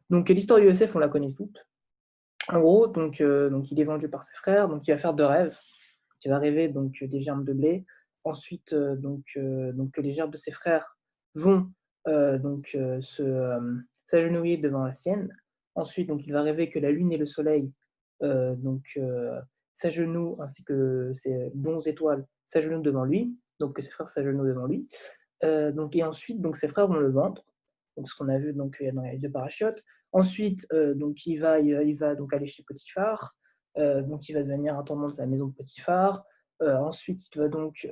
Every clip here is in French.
Donc l'histoire de Yosef, on la connaît toute. En gros, donc il est vendu par ses frères, donc il va faire 2 rêves. Il va rêver donc des germes de blé. Ensuite, donc que les gerbes de ses frères vont, s'agenouiller devant la sienne. Ensuite, donc il va rêver que la lune et le soleil, s'agenouillent ainsi que ses 11 étoiles s'agenouillent devant lui, donc que ses frères s'agenouillent devant lui. Donc et ensuite, donc ses frères vont le vendre, donc ce qu'on a vu donc dans les 2 parachutes. Ensuite, donc il va donc aller chez Potiphar, donc il va devenir intendant de la maison de Potiphar. Ensuite, il va donc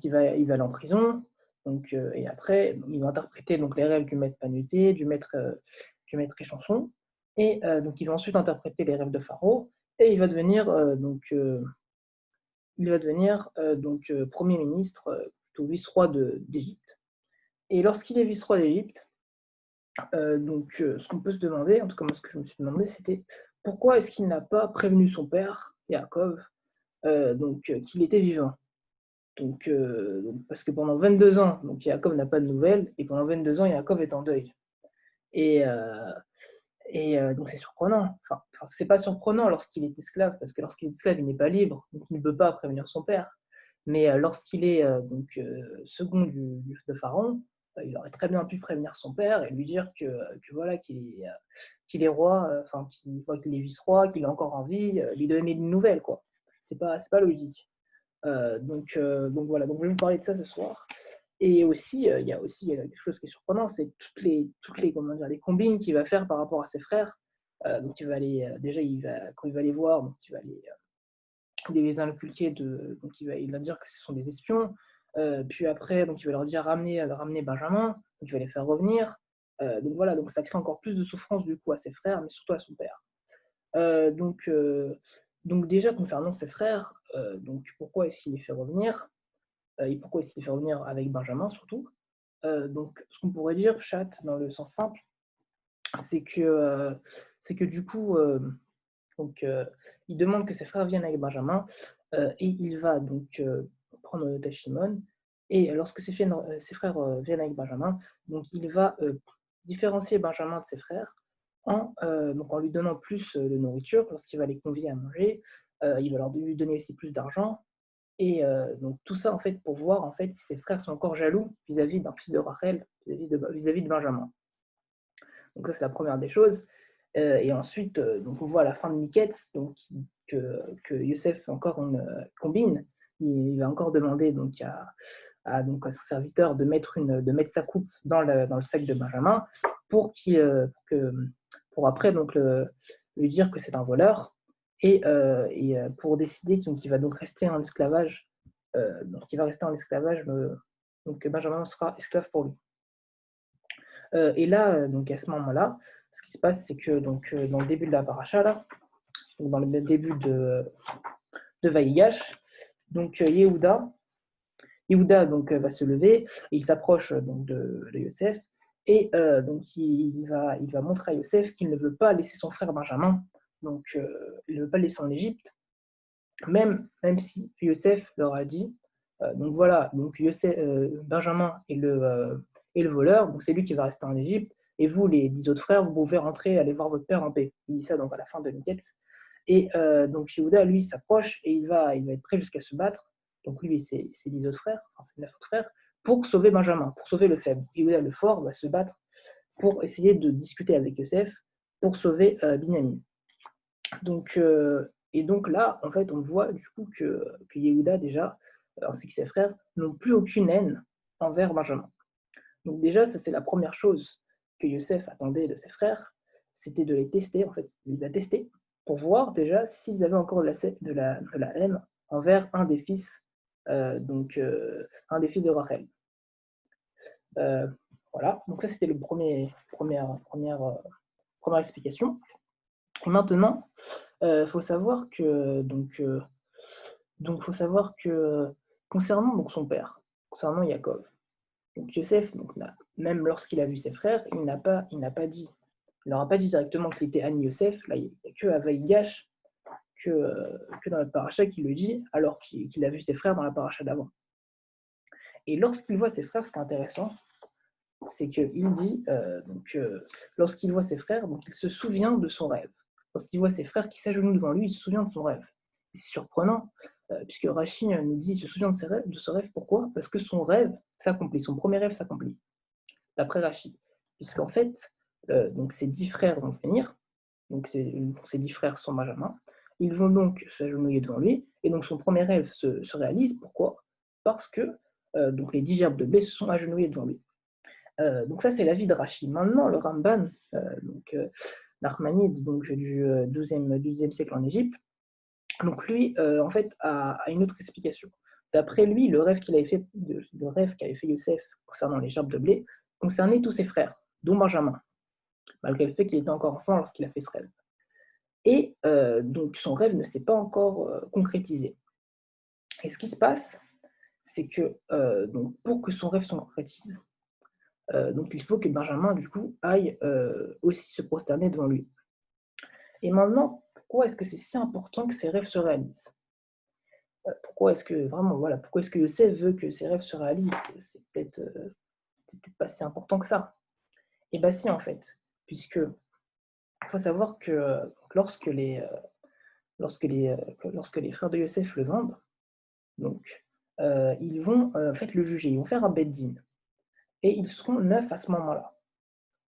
il va aller en prison, et après il va interpréter donc les rêves du maître Panusier, du maître Échanson, et donc il va ensuite interpréter les rêves de Pharaon, et il va devenir 1er ministre, plutôt vice-roi d'Égypte. Et lorsqu'il est vice-roi d'Égypte, ce qu'on peut se demander, en tout cas moi ce que je me suis demandé, c'était pourquoi est-ce qu'il n'a pas prévenu son père, Yaakov, qu'il était vivant? Donc parce que pendant 22 ans, donc Yaakov n'a pas de nouvelles, et pendant 22 ans, Yaakov est en deuil. Et, donc c'est surprenant. Enfin, c'est pas surprenant lorsqu'il est esclave, parce que lorsqu'il est esclave, il n'est pas libre, donc il ne peut pas prévenir son père. Mais lorsqu'il est second de Pharaon, il aurait très bien pu prévenir son père et lui dire que voilà, qu'il est roi, enfin qu'il est vice-roi, qu'il est encore en vie, lui donner une nouvelle, quoi. C'est pas logique. Donc voilà, donc je vais vous parler de ça ce soir. Et aussi, il y a quelque chose qui est surprenant, c'est toutes les comment dire, les combines qu'il va faire par rapport à ses frères. Donc il va aller, déjà quand il va les voir, donc il va les inculquer donc il va dire que ce sont des espions. Puis après, donc il va leur dire ramener Benjamin, donc il va les faire revenir. Donc voilà, donc ça crée encore plus de souffrance du coup à ses frères, mais surtout à son père. Heu, donc heu, donc déjà concernant ses frères, donc pourquoi est-ce qu'il les fait revenir? Et pourquoi est-ce qu'il les fait revenir avec Benjamin surtout? Donc ce qu'on pourrait dire, chat, dans le sens simple, c'est que, heu, c'est que du coup, donc il demande que ses frères viennent avec Benjamin, et il va prendre en otage Shimon, et lorsque ses frères, viennent avec Benjamin, donc il va, différencier Benjamin de ses frères en lui donnant plus, de nourriture lorsqu'il va les convier à manger. Il va lui donner aussi plus d'argent, et donc tout ça en fait pour voir en fait si ses frères sont encore jaloux vis-à-vis d'un fils de Rachel, vis-à-vis de Benjamin. Donc ça, c'est la première des choses. Et ensuite, donc on voit à la fin de Miketz donc que Youssef fait encore une combine. Il va encore demander donc à son serviteur de mettre sa coupe dans le sac de Benjamin pour pour après lui dire que c'est un voleur, et pour décider qu'il va donc rester en esclavage. Donc il va rester en esclavage, donc Benjamin sera esclave pour lui. Et là, donc à ce moment-là, ce qui se passe, c'est que dans le début de la paracha là, donc dans le début de Vaïgash, donc Yehuda donc va se lever et il s'approche donc de Yosef, et donc il va montrer à Yosef qu'il ne veut pas laisser son frère Benjamin, il ne veut pas le laisser en Égypte, même si Yosef leur a dit, donc voilà, donc Benjamin est le voleur, donc c'est lui qui va rester en Égypte, et vous, les 10 autres frères, vous pouvez rentrer, aller voir votre père en paix. Il dit ça donc à la fin de Miketz. Et donc Yehuda, lui, s'approche et il va être prêt jusqu'à se battre. Donc lui et ses 10 autres frères, enfin ses 9 autres frères, pour sauver Benjamin, pour sauver le faible. Yehuda, le fort, va se battre pour essayer de discuter avec Yosef pour sauver Binyamin. Donc là, en fait, on voit du coup que Yehuda, déjà, ainsi que ses frères, n'ont plus aucune haine envers Benjamin. Donc déjà, ça c'est la première chose que Yosef attendait de ses frères, c'était de les tester, en fait, il les a testés pour voir déjà s'ils avaient encore de la haine envers un des fils de Rachel. Euh, voilà, donc ça c'était le première explication. Et maintenant, faut savoir que faut savoir que concernant donc son père, concernant Yaakov, donc Yosef, donc même lorsqu'il a vu ses frères, il leur a pas dit directement qu'il était Annie Yosef. Là, il n'y a que à Vaïgash, que dans la paracha qu'il le dit, alors qu'il a vu ses frères dans la paracha d'avant. Et lorsqu'il voit ses frères, ce qui est intéressant, c'est qu'il dit, lorsqu'il voit ses frères, donc il se souvient de son rêve. Lorsqu'il voit ses frères qui s'agenouillent devant lui, il se souvient de son rêve. Et c'est surprenant, puisque Rachi nous dit il se souvient de ce rêve. Pourquoi? Parce que son rêve s'accomplit, son premier rêve s'accomplit, d'après Rachi. Puisqu'en fait, donc ses 10 frères vont venir, donc ses 10 frères sont Benjamin, ils vont donc s'agenouiller devant lui, et donc son premier rêve se réalise. Pourquoi? Parce que donc les 10 gerbes de blé se sont agenouillés devant lui. Donc ça, c'est l'avis de Rachi. Maintenant, le Ramban, l'Achmanide, donc du 12e siècle en Égypte, donc lui, en fait, a une autre explication. D'après lui, le rêve qu'avait fait Yosef concernant les gerbes de blé concernait tous ses frères, dont Benjamin, malgré le fait qu'il était encore enfant lorsqu'il a fait ce rêve. Et donc son rêve ne s'est pas encore concrétisé. Et ce qui se passe, c'est que donc pour que son rêve se concrétise, donc il faut que Benjamin, du coup, aille aussi se prosterner devant lui. Et maintenant, pourquoi est-ce que c'est si important que ses rêves se réalisent? Pourquoi est-ce que vraiment, voilà, pourquoi est-ce que Yosef veut que ses rêves se réalisent? C'est peut-être pas si important que ça. Et bien si, en fait, puisque il faut savoir que lorsque les frères de Yosef le vendent, donc ils vont en fait le juger, ils vont faire un bed-din, et ils seront 9 à ce moment-là.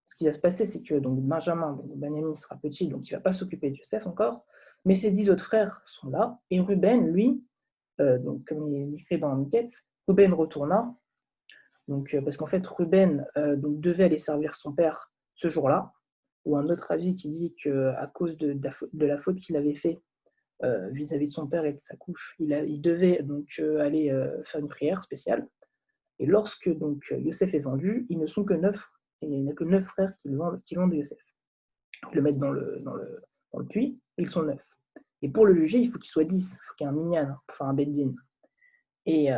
Ce qui va se passer, c'est que donc Benjamin, donc Benjamin sera petit, donc il ne va pas s'occuper de Yosef encore, mais ses 10 autres frères sont là, et Ruben, lui, donc comme il est écrit dans Miketz, Ruben retourna, donc, parce qu'en fait Ruben donc, devait aller servir son père ce jour-là, ou un autre avis qui dit qu'à cause de la faute qu'il avait fait vis-à-vis de son père et de sa couche, il devait donc aller faire une prière spéciale. Et lorsque donc Yosef est vendu, ils ne sont que 9, et il n'y a que 9 frères qui vendent Yosef. Ils le mettent dans le puits, et ils sont 9. Et pour le juger, il faut qu'il soit 10, il faut qu'il y ait un minyan, pour faire un beddin. Et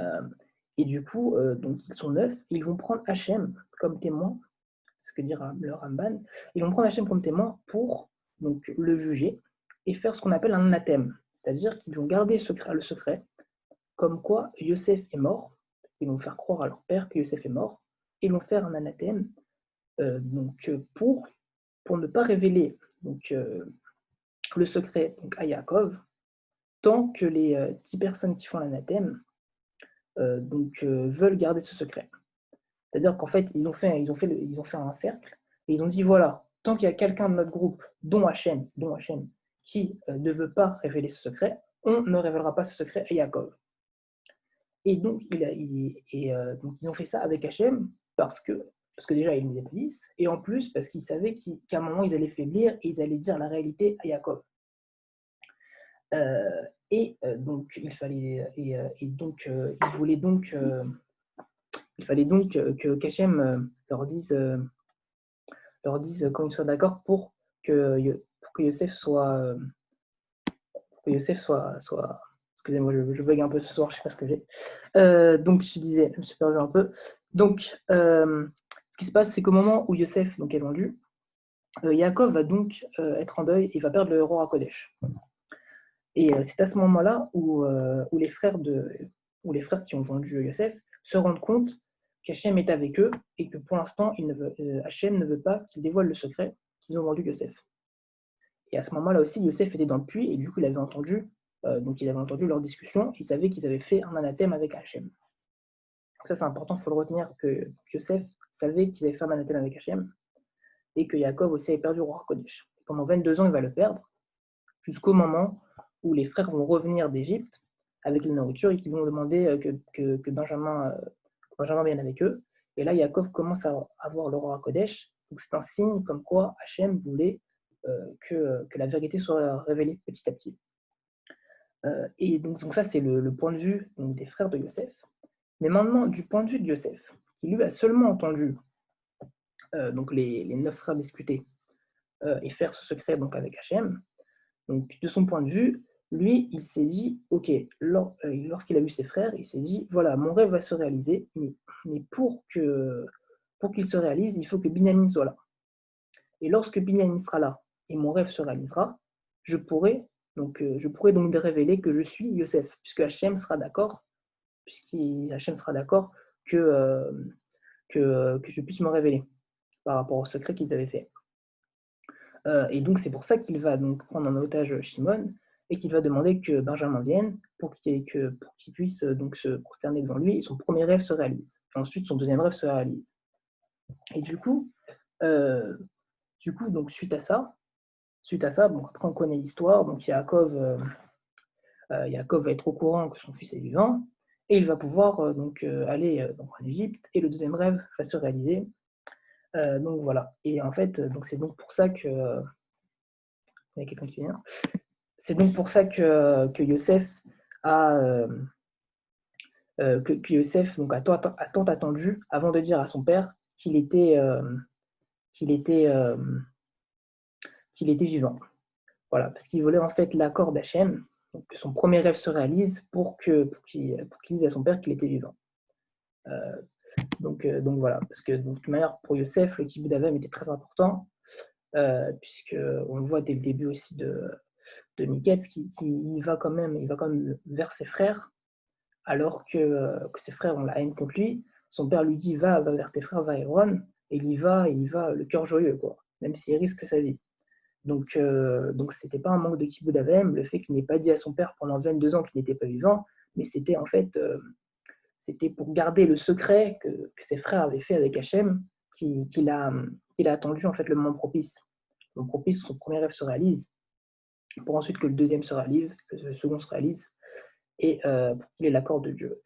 du coup, donc ils sont 9, ils vont prendre Hachem comme témoin, c'est ce que dit le Ramban, ils vont prendre Hachem comme témoin pour donc, le juger et faire ce qu'on appelle un anathème, c'est-à-dire qu'ils vont garder le secret, comme quoi Yosef est mort, ils vont faire croire à leur père que Yosef est mort, et ils vont faire un anathème pour ne pas révéler donc, le secret donc, à Yaakov, tant que les 10 personnes qui font l'anathème veulent garder ce secret. C'est-à-dire qu'en fait, ils ont fait un cercle, et ils ont dit, voilà, tant qu'il y a quelqu'un de notre groupe, dont Hachem, qui ne veut pas révéler ce secret, on ne révélera pas ce secret à Yaakov. Et donc, donc ils ont fait ça avec Hachem parce que déjà, ils nous applaudissent, et en plus, parce qu'ils savaient qu'à un moment, ils allaient faiblir et ils allaient dire la réalité à Yaakov. Donc, il fallait donc que qu'Hachem leur dise quand ils soient d'accord pour que Yosef soit excusez-moi, je bug un peu ce soir, je ne sais pas ce que j'ai. Donc je disais, je me suis perdu un peu. Donc ce qui se passe, c'est qu'au moment où Yosef donc, est vendu, Yaakov va donc être en deuil et va perdre le roi à Kodesh. Et c'est à ce moment-là où les frères qui ont vendu Yosef se rendent compte qu'Hachem est avec eux et que pour l'instant, Hachem ne veut pas qu'ils dévoilent le secret qu'ils ont vendu Yosef. Et à ce moment-là aussi, Yosef était dans le puits et du coup, il avait entendu leur discussion. Il savait qu'ils avaient fait un anathème avec Hachem. Donc ça, c'est important, il faut le retenir, que Yosef savait qu'ils avaient fait un anathème avec Hachem et que Yaakov aussi avait perdu le roi Kodesh. Pendant 22 ans, il va le perdre jusqu'au moment où les frères vont revenir d'Égypte avec la nourriture et qu'ils vont demander que Benjamin vienne avec eux. Et là, Yaakov commence à avoir le roi Kodesh. Donc c'est un signe comme quoi Hachem voulait que la vérité soit révélée petit à petit. Et donc ça, c'est le point de vue donc, des frères de Yosef. Mais maintenant, du point de vue de Yosef, qui lui a seulement entendu donc les 9 frères discuter et faire ce secret donc, avec Hachem, donc de son point de vue, lui, il s'est dit, ok, lorsqu'il a vu ses frères, il s'est dit, voilà, mon rêve va se réaliser, mais pour qu'il se réalise, il faut que Binyamin soit là. Et lorsque Binyamin sera là et mon rêve se réalisera, je pourrai donc révéler que je suis Yosef, puisque Hachem sera d'accord, que que je puisse me révéler par rapport au secret qu'ils avaient fait. Et donc c'est pour ça qu'il va donc prendre en otage Shimon et qu'il va demander que Benjamin vienne pour qu'il puisse donc se prosterner devant lui et son premier rêve se réalise. Et ensuite son deuxième rêve se réalise. Et euh, donc suite à ça, bon, après on connaît l'histoire, donc Yaakov va être au courant que son fils est vivant et il va pouvoir aller donc en Égypte et le deuxième rêve va se réaliser. Donc voilà. Et en fait, donc c'est donc pour ça que il y a quelqu'un qui vient. C'est donc pour ça que Yosef a que Yosef donc a tant attendu avant de dire à son père qu'il était qu'il était vivant. Voilà, parce qu'il voulait en fait l'accord d'Hachem, donc que son premier rêve se réalise pour qu'il dise à son père qu'il était vivant. Donc voilà, parce que de toute manière pour Yosef, le kibbutz d'Avem était très important, puisque on le voit dès le début aussi de Miketz, qui il va quand même vers ses frères, alors que ses frères ont la haine contre lui. Son père lui dit va vers tes frères, va Héron, et il y va le cœur joyeux, quoi, même s'il risque sa vie. Donc c'était pas un manque de kibbutz d'Avem, le fait qu'il n'ait pas dit à son père pendant 22 ans qu'il n'était pas vivant, mais c'était en fait c'était pour garder le secret que ses frères avaient fait avec Hachem, qu'il a attendu en fait le moment propice. Le moment propice, son premier rêve se réalise, pour ensuite que le deuxième se réalise, que le second se réalise, et pour qu'il ait l'accord de Dieu.